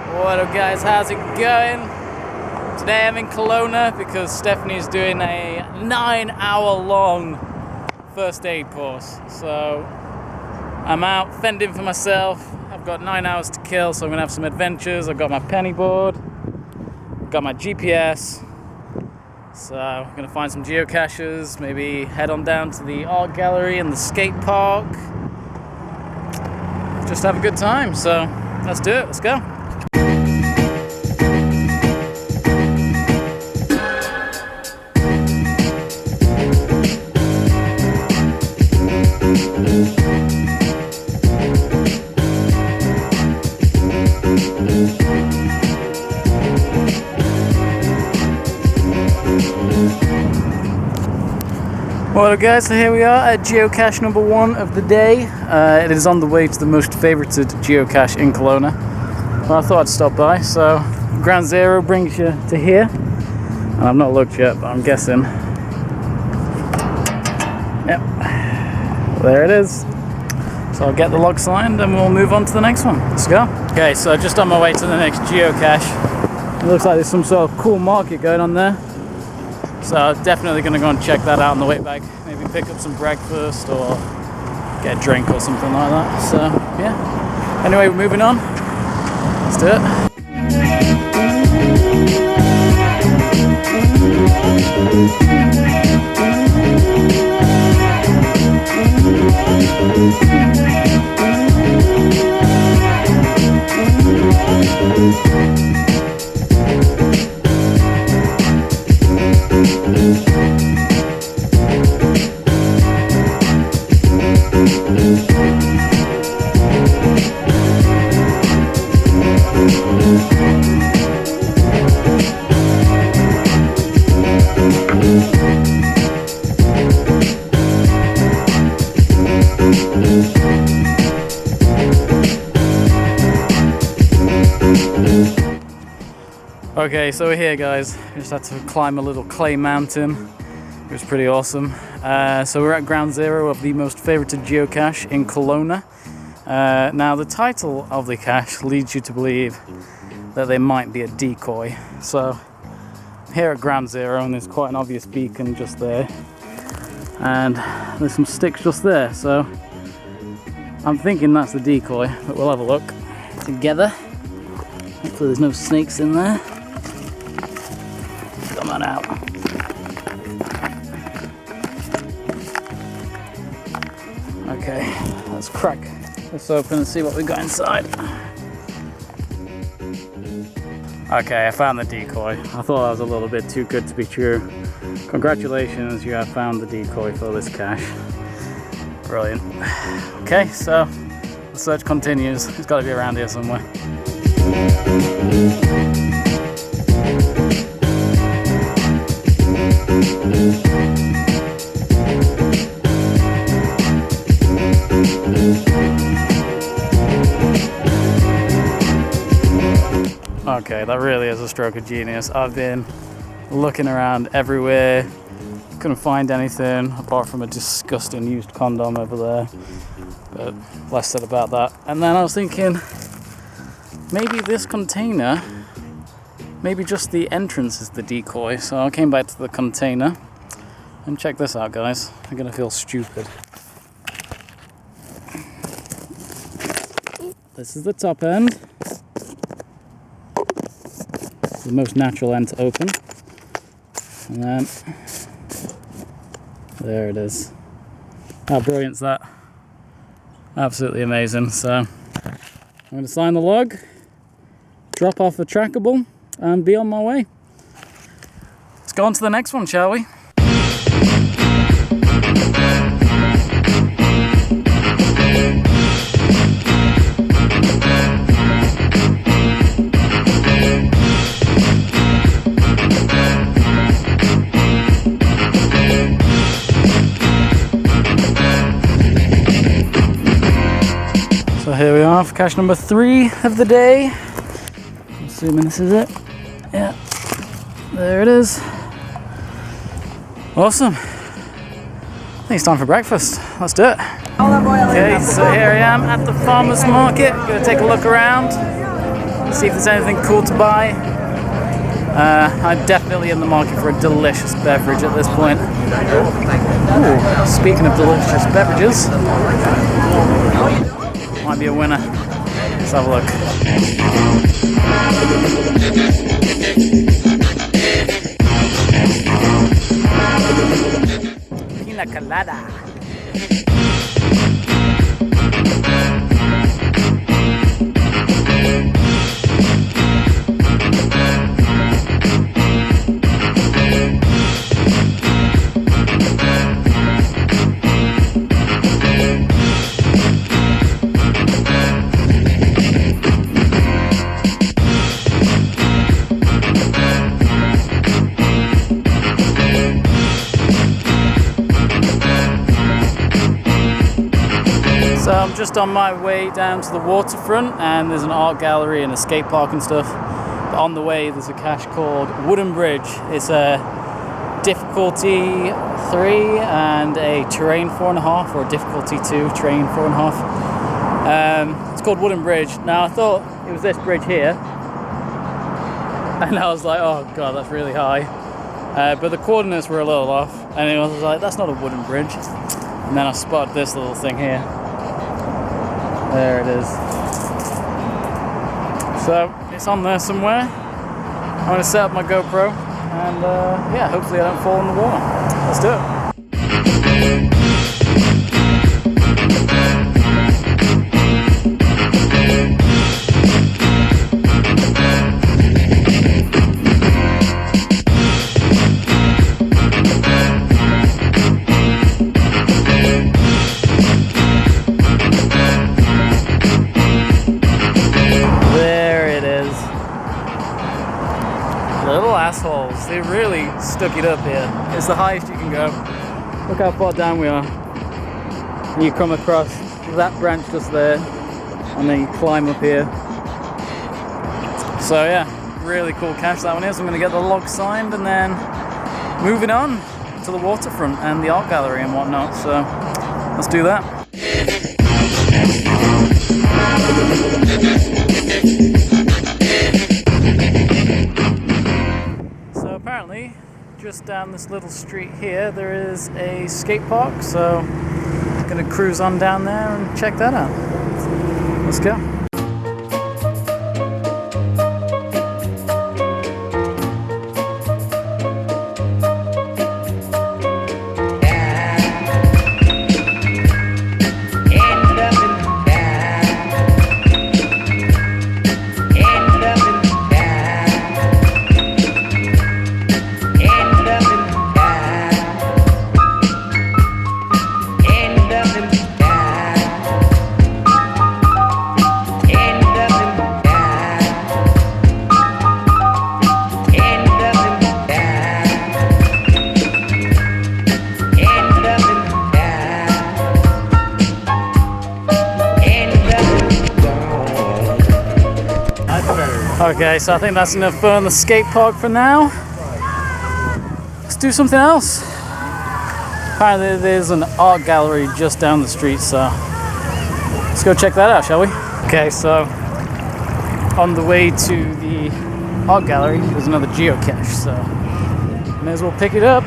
What up guys, how's it going? Today I'm in Kelowna because Stephanie's doing a 9-hour long first aid course. So I'm out fending for myself. I've got 9 hours to kill, so I'm gonna have some adventures. I've got my penny board, I've got my GPS. So I'm gonna find some geocaches, maybe head on down to the art gallery and the skate park. Just have a good time, so let's do it, let's go. Well guys, so here we are at geocache number 1 of the day. It is on the way to the most favorited geocache in Kelowna. Well, I thought I'd stop by. So ground zero brings you to here, and I've not looked yet, but I'm guessing. Yep, there it is. So I'll get the log signed and we'll move on to the next one. Let's go. Okay, so just on my way to the next geocache. It looks like there's some sort of cool market going on there. So definitely going to go and check that out on the way back. Maybe pick up some breakfast or get a drink or something like that. So yeah. Anyway, we're moving on. Let's do it. Okay, so we're here guys. We just had to climb a little clay mountain. It was pretty awesome. So we're at ground zero of the most favorited geocache in Kelowna. Now the title of the cache leads you to believe that there might be a decoy. So here at ground zero, and there's quite an obvious beacon just there. And there's some sticks just there. So I'm thinking that's the decoy, but we'll have a look together. Hopefully there's no snakes in there. Come on out. Okay, let's crack this open and see what we got inside. Okay, I found the decoy. I thought that was a little bit too good to be true. Congratulations, you have found the decoy for this cache. Brilliant. Okay, so the search continues. It's got to be around here somewhere. Okay, that really is a stroke of genius. I've been looking around everywhere, couldn't find anything apart from a disgusting used condom over there, but less said about that. And then I was thinking, maybe this container, maybe just the entrance is the decoy. So I came back to the container, and check this out guys, I'm gonna feel stupid. This is the top end. The most natural end to open, and then there it is. How brilliant is that? Absolutely amazing. So I'm going to sign the log, drop off the trackable, and be on my way. Let's go on to the next one, shall we? So here we are for cache number 3 of the day. I'm assuming this is it. Yeah, there it is. Awesome. I think it's time for breakfast. Let's do it. Okay, so here I am at the farmer's market. Gonna take a look around, see if there's anything cool to buy. I'm definitely in the market for a delicious beverage at this point. Ooh, speaking of delicious beverages, might be a winner. Let's have a look. Pina colada. So I'm just on my way down to the waterfront, and there's an art gallery and a skate park and stuff. But on the way there's a cache called Wooden Bridge. It's a difficulty 3 and a terrain 4.5, or a difficulty 2, terrain 4.5. It's called Wooden Bridge. Now I thought it was this bridge here, and I was like, oh god, that's really high. But the coordinates were a little off, and I was like, that's not a wooden bridge. And then I spotted this little thing here. There it is. So it's on there somewhere. I'm going to set up my GoPro and yeah, hopefully I don't fall in the water. Let's do it. Little assholes, they really stuck it up here. It's the highest you can go. Look how far down we are. And you come across that branch just there, and then you climb up here. So yeah, really cool cache that one is. I'm going to get the log signed and then moving on to the waterfront and the art gallery and whatnot. So let's do that. Apparently, just down this little street here, there is a skate park, so I'm gonna cruise on down there and check that out. Let's go. Okay, so I think that's enough fun on the skate park for now. Let's do something else. Apparently there's an art gallery just down the street, so let's go check that out, shall we? Okay, so on the way to the art gallery, there's another geocache, so may as well pick it up.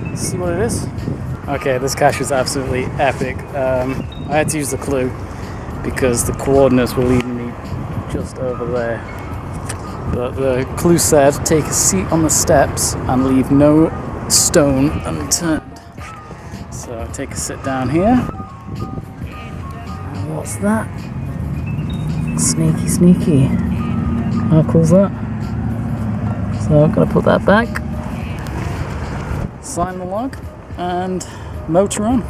Let's see what it is. Okay, this cache is absolutely epic. I had to use the clue because the coordinates were leading me just over there. But the clue said, take a seat on the steps and leave no stone unturned. So take a sit down here. And what's that? Sneaky, sneaky. How cool's that? So I'm gonna put that back, sign the log, and motor on.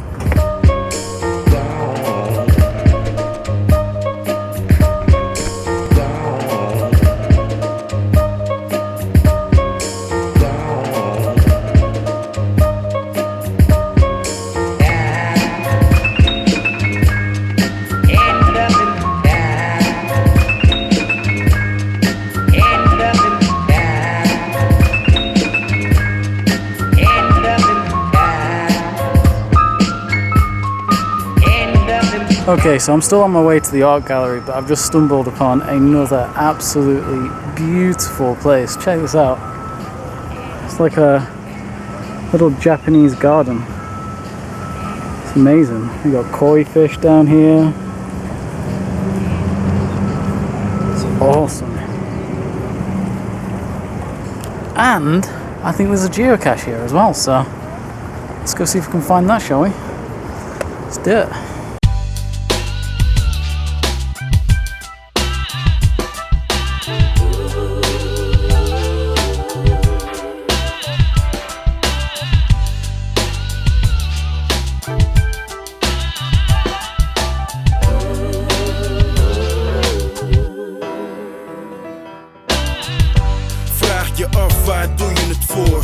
Okay, so I'm still on my way to the art gallery, but I've just stumbled upon another absolutely beautiful place. Check this out. It's like a little Japanese garden. It's amazing. We got koi fish down here. It's awesome. And I think there's a geocache here as well, so let's go see if we can find that, shall we? Let's do it. Je af, waar doe je het voor?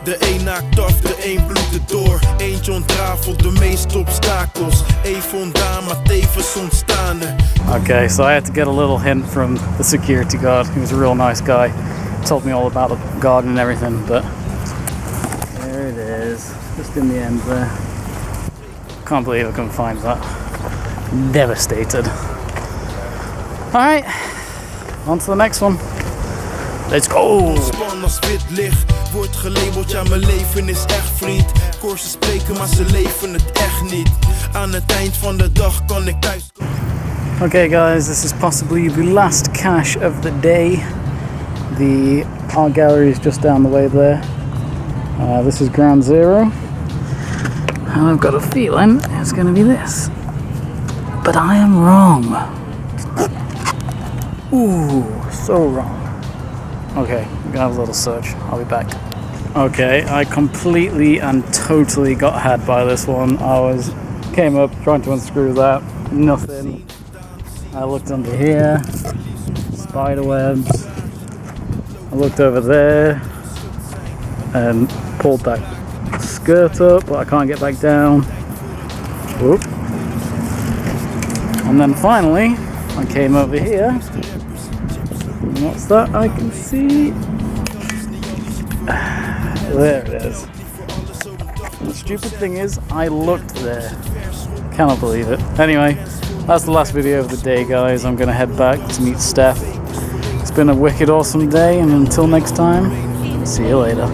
De een naakt af, de een bloedt het door. Eentje ontrafelt de meeste obstakels. Even ontdaan, maar tevens ontstaande. Okay, so I had to get a little hint from the security guard. He was a real nice guy. He told me all about the garden and everything, but there it is, just in the end there. Can't believe I couldn't find that. Devastated. Alright, on to the next one. Let's go! Ontspan als wit licht. Wordt gelabeld, ja mijn leven is echt vriend. Koorsen spreken, maar ze leven het echt niet. Aan het eind van de dag kan ik thuis. Okay guys, this is possibly the last cache of the day. The art gallery is just down the way there. This is ground zero. And I've got a feeling it's going to be this. But I am wrong. Ooh, so wrong. Okay, we're gonna have a little search. I'll be back. Okay, I completely and totally got had by this one. Came up trying to unscrew that, nothing. I looked under here, spider webs. I looked over there and pulled that skirt up, but I can't get back down. Whoop. And then finally, I came over here. What's that I can see? There it is. The stupid thing is, I looked there. Cannot believe it. Anyway, that's the last video of the day, guys. I'm gonna head back to meet Steph. It's been a wicked awesome day, and until next time, see you later.